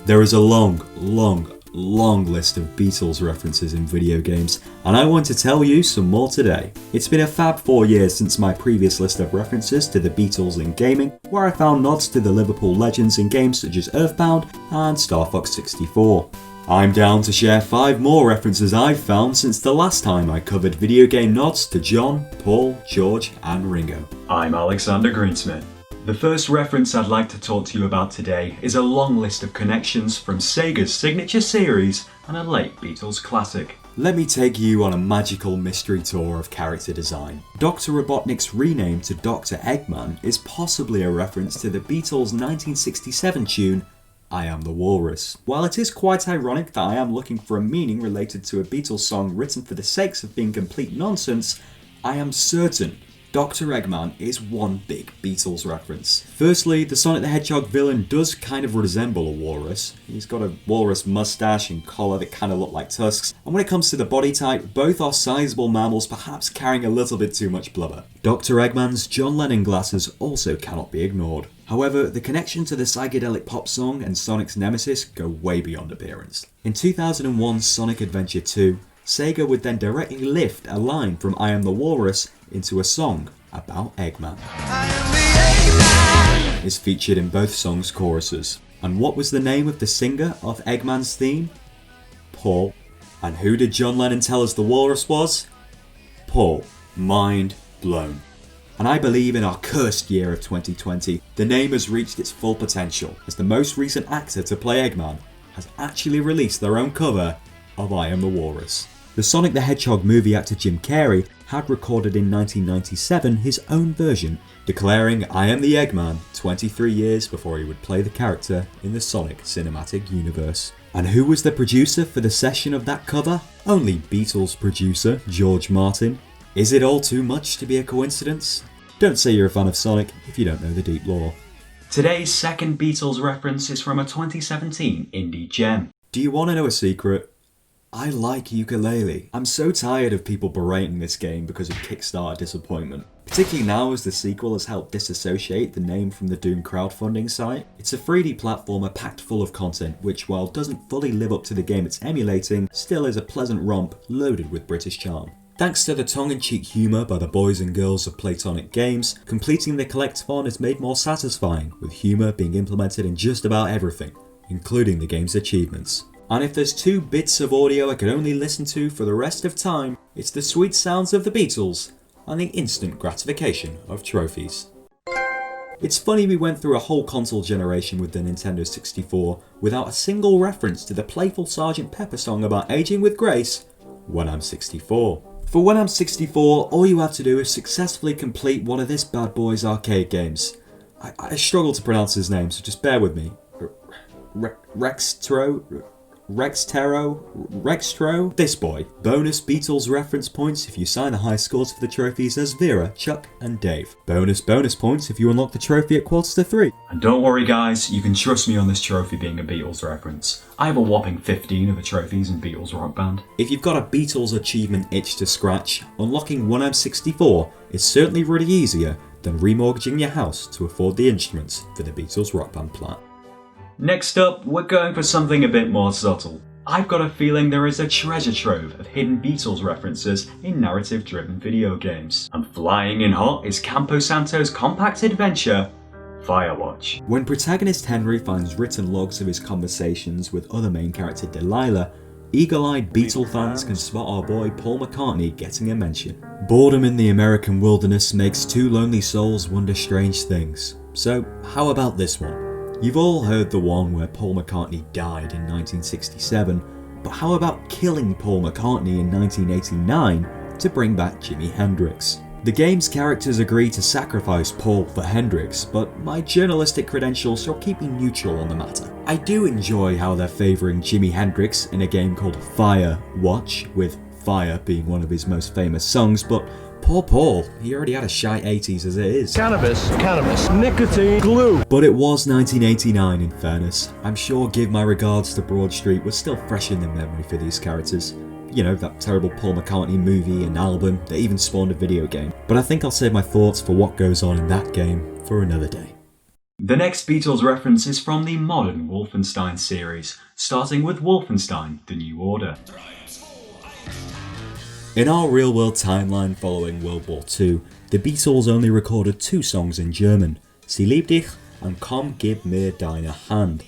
There is a long list of Beatles references in video games, and I want to tell you some more today. It's been a fab 4 years since my previous list of references to the Beatles in gaming, where I found nods to the Liverpool legends in games such as Earthbound and Star Fox 64. I'm down to share 5 more references I've found since the last time I covered video game nods to John, Paul, George and Ringo. I'm Alexander Greensmith. The first reference I'd like to talk to you about today is a long list of connections from Sega's signature series and a late Beatles classic. Let me take you on a magical mystery tour of character design. Dr. Robotnik's rename to Dr. Eggman is possibly a reference to the Beatles' 1967 tune I Am the Walrus. While it is quite ironic that I am looking for a meaning related to a Beatles song written for the sakes of being complete nonsense, I am certain Dr. Eggman is one big Beatles reference. Firstly, the Sonic the Hedgehog villain does kind of resemble a walrus. He's got a walrus mustache and collar that kind of look like tusks, and when it comes to the body type, both are sizable mammals, perhaps carrying a little bit too much blubber. Dr. Eggman's John Lennon glasses also cannot be ignored. However, the connection to the psychedelic pop song and Sonic's nemesis go way beyond appearance. In 2001's Sonic Adventure 2, Sega would then directly lift a line from I Am the Walrus into a song about Eggman. It's featured in both songs' choruses. And what was the name of the singer of Eggman's theme? Paul. And who did John Lennon tell us the walrus was? Paul. Mind blown. And I believe in our cursed year of 2020, the name has reached its full potential, as the most recent actor to play Eggman has actually released their own cover of I Am the Walrus. The Sonic the Hedgehog movie actor Jim Carrey had recorded in 1997 his own version, declaring I am the Eggman 23 years before he would play the character in the Sonic cinematic universe. And who was the producer for the session of that cover? Only Beatles producer George Martin. Is it all too much to be a coincidence? Don't say you're a fan of Sonic if you don't know the deep lore. Today's second Beatles reference is from a 2017 indie gem. Do you want to know a secret? I like YookaLaylee. I'm so tired of people berating this game because of Kickstarter disappointment. Particularly now as the sequel has helped disassociate the name from the Doom crowdfunding site. It's a 3D platformer packed full of content which, while doesn't fully live up to the game it's emulating, still is a pleasant romp loaded with British charm. Thanks to the tongue-in-cheek humour by the boys and girls of Platonic Games, completing the collectathon is made more satisfying, with humour being implemented in just about everything, including the game's achievements. And if there's 2 bits of audio I could only listen to for the rest of time, it's the sweet sounds of the Beatles and the instant gratification of trophies. It's funny we went through a whole console generation with the Nintendo 64 without a single reference to the playful Sgt. Pepper song about aging with grace, When I'm 64. For When I'm 64, all you have to do is successfully complete one of this bad boy's arcade games. I struggle to pronounce his name, so just bear with me. Rextro? This boy. Bonus Beatles reference points if you sign the high scores for the trophies as Vera, Chuck and Dave. Bonus points if you unlock the trophy at 2:45. And don't worry guys, you can trust me on this trophy being a Beatles reference. I have a whopping 15 of the trophies in Beatles Rock Band. If you've got a Beatles achievement itch to scratch, unlocking When I'm 64 is certainly really easier than remortgaging your house to afford the instruments for the Beatles Rock Band plat. Next up, we're going for something a bit more subtle. I've got a feeling there is a treasure trove of hidden Beatles references in narrative-driven video games. And flying in hot is Campo Santo's compact adventure, Firewatch. When protagonist Henry finds written logs of his conversations with other main character Delilah, eagle-eyed Beatle fans can spot our boy Paul McCartney getting a mention. Boredom in the American wilderness makes 2 lonely souls wonder strange things. So how about this one? You've all heard the one where Paul McCartney died in 1967, but how about killing Paul McCartney in 1989 to bring back Jimi Hendrix? The game's characters agree to sacrifice Paul for Hendrix, but my journalistic credentials shall keep me neutral on the matter. I do enjoy how they're favouring Jimi Hendrix in a game called Firewatch, with Fire being one of his most famous songs, but poor Paul, he already had a shy 80s as it is. Cannabis, nicotine, glue. But it was 1989 in fairness. I'm sure Give My Regards to Broad Street was still fresh in the memory for these characters. You know, that terrible Paul McCartney movie and album that even spawned a video game. But I think I'll save my thoughts for what goes on in that game for another day. The next Beatles reference is from the modern Wolfenstein series, starting with Wolfenstein: The New Order. In our real-world timeline following World War II, the Beatles only recorded 2 songs in German, Sie liebt dich and Komm gib mir deine Hand.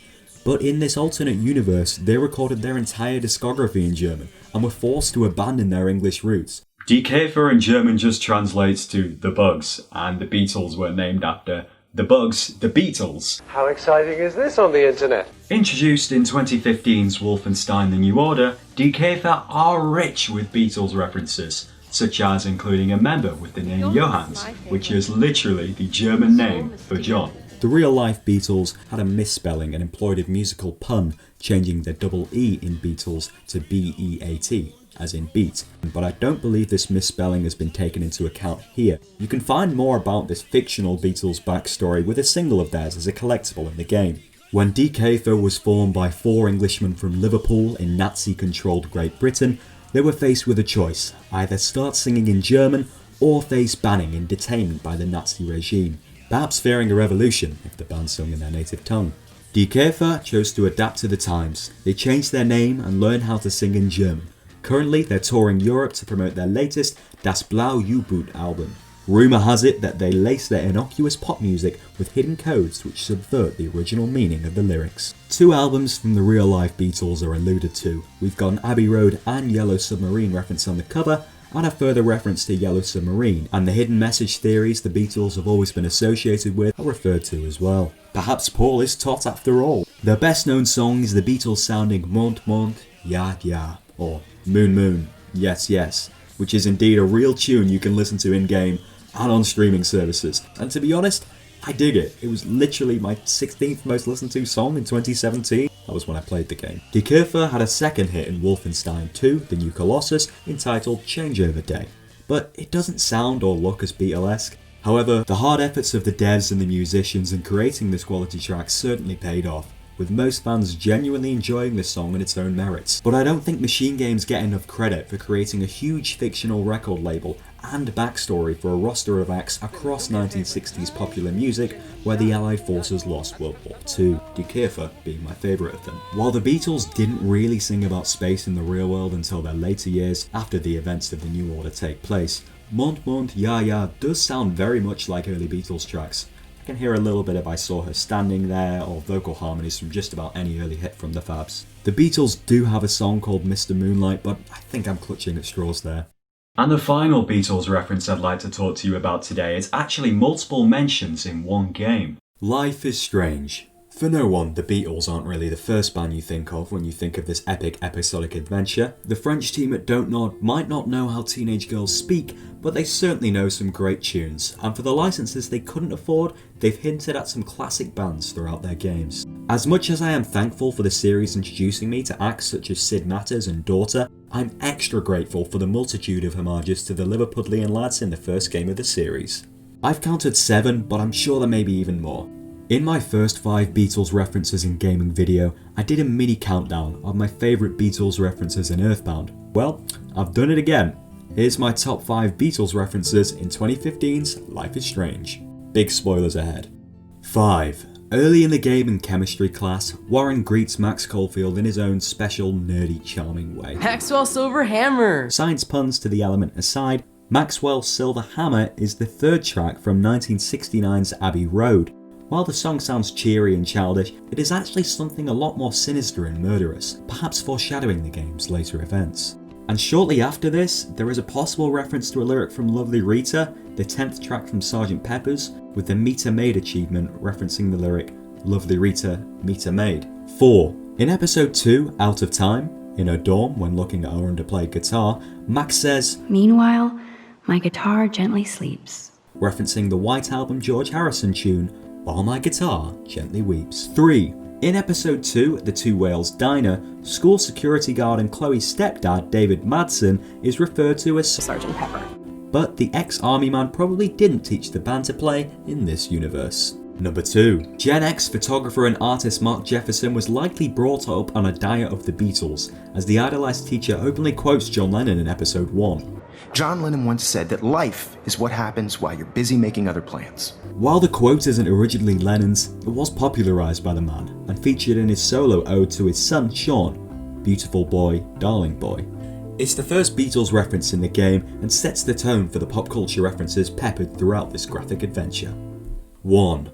But in this alternate universe, they recorded their entire discography in German and were forced to abandon their English roots. Die Käfer in German just translates to the bugs, and the Beatles were named after the bugs, the Beatles. How exciting is this on the internet? Introduced in 2015's Wolfenstein: The New Order, Die Käfer are rich with Beatles references, such as including a member with the name Johannes, which is literally the German name for John. The real-life Beatles had a misspelling and employed a musical pun, changing the double E in Beatles to B-E-A-T, as in beat, but I don't believe this misspelling has been taken into account here. You can find more about this fictional Beatles backstory with a single of theirs as a collectible in the game. When Die Käfer was formed by 4 Englishmen from Liverpool in Nazi-controlled Great Britain, they were faced with a choice: either start singing in German or face banning and detainment by the Nazi regime, perhaps fearing a revolution if the band sung in their native tongue. Die Käfer chose to adapt to the times. They changed their name and learned how to sing in German. Currently, they're touring Europe to promote their latest Das Blau U-Boot album. Rumour has it that they lace their innocuous pop music with hidden codes which subvert the original meaning of the lyrics. 2 albums from the real-life Beatles are alluded to. We've got an Abbey Road and Yellow Submarine reference on the cover, and a further reference to Yellow Submarine, and the hidden message theories the Beatles have always been associated with are referred to as well. Perhaps Paul is tot after all. Their best known song is the Beatles sounding Mond Mond, Ja Ja, or Moon Moon, Yes Yes, which is indeed a real tune you can listen to in-game and on streaming services. And to be honest, I dig it. It was literally my 16th most listened to song in 2017. That was when I played the game. Die Käfer had a second hit in Wolfenstein 2, The New Colossus, entitled Changeover Day. But it doesn't sound or look as Beatlesque. However, the hard efforts of the devs and the musicians in creating this quality track certainly paid off, with most fans genuinely enjoying this song and its own merits. But I don't think Machine Games get enough credit for creating a huge fictional record label and backstory for a roster of acts across 1960s popular music where the Allied forces lost World War II, Die Käfer being my favourite of them. While the Beatles didn't really sing about space in the real world until their later years, after the events of the New Order take place, Mond Mond Ja Ja does sound very much like early Beatles tracks. I can hear a little bit of I Saw Her Standing There, or vocal harmonies from just about any early hit from the Fabs. The Beatles do have a song called Mr. Moonlight, but I think I'm clutching at straws there. And the final Beatles reference I'd like to talk to you about today is actually multiple mentions in one game. Life is Strange. For no one, the Beatles aren't really the first band you think of when you think of this epic episodic adventure. The French team at Don't Nod might not know how teenage girls speak, but they certainly know some great tunes, and for the licenses they couldn't afford, they've hinted at some classic bands throughout their games. As much as I am thankful for the series introducing me to acts such as Sid Matters and Daughter, I'm extra grateful for the multitude of homages to the Liverpudlian lads in the first game of the series. I've counted 7, but I'm sure there may be even more. In my first 5 Beatles references in gaming video, I did a mini countdown of my favourite Beatles references in Earthbound. Well, I've done it again. Here's my top 5 Beatles references in 2015's Life is Strange. Big spoilers ahead. 5. Early in the game in chemistry class, Warren greets Max Caulfield in his own special, nerdy, charming way. Maxwell Silver Hammer! Science puns to the element aside, Maxwell's Silver Hammer is the 3rd track from 1969's Abbey Road. While the song sounds cheery and childish, it is actually something a lot more sinister and murderous, perhaps foreshadowing the game's later events. And shortly after this, there is a possible reference to a lyric from Lovely Rita, the 10th track from Sgt. Pepper's, with the Meet a Maid achievement referencing the lyric Lovely Rita, Meet a Maid. 4. In episode 2, Out of Time, in her dorm when looking at her underplayed guitar, Max says, "Meanwhile, my guitar gently sleeps," referencing the White Album George Harrison tune, While My Guitar Gently Weeps. 3. In episode 2 at the Two Whales Diner, school security guard and Chloe's stepdad, David Madsen, is referred to as Sgt. Pepper. But the ex-army man probably didn't teach the band to play in this universe. Number 2. Gen X photographer and artist Mark Jefferson was likely brought up on a diet of the Beatles, as the idolised teacher openly quotes John Lennon in episode 1. John Lennon once said that life is what happens while you're busy making other plans. While the quote isn't originally Lennon's, it was popularised by the man and featured in his solo ode to his son Sean, Beautiful Boy, Darling Boy. It's the first Beatles reference in the game and sets the tone for the pop culture references peppered throughout this graphic adventure. 1.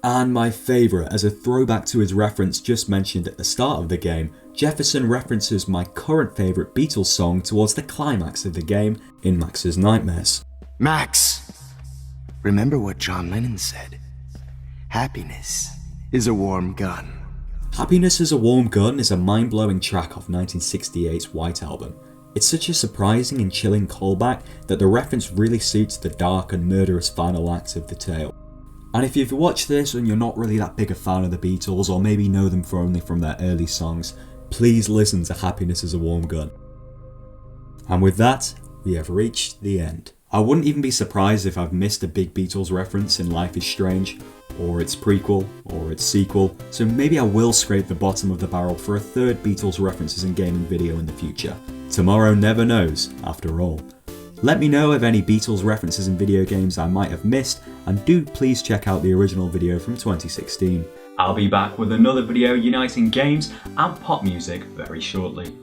And my favourite, as a throwback to his reference just mentioned at the start of the game, Jefferson references my current favourite Beatles song towards the climax of the game in Max's Nightmares. Max, remember what John Lennon said. Happiness is a warm gun. Happiness is a Warm Gun is a mind-blowing track off 1968's White Album. It's such a surprising and chilling callback that the reference really suits the dark and murderous final act of the tale. And if you've watched this and you're not really that big a fan of the Beatles, or maybe know them only from their early songs, please listen to Happiness is a Warm Gun. And with that, we have reached the end. I wouldn't even be surprised if I've missed a big Beatles reference in Life is Strange, or its prequel, or its sequel, so maybe I will scrape the bottom of the barrel for a third Beatles references in gaming video in the future. Tomorrow never knows, after all. Let me know of any Beatles references in video games I might have missed, and do please check out the original video from 2016. I'll be back with another video uniting games and pop music very shortly.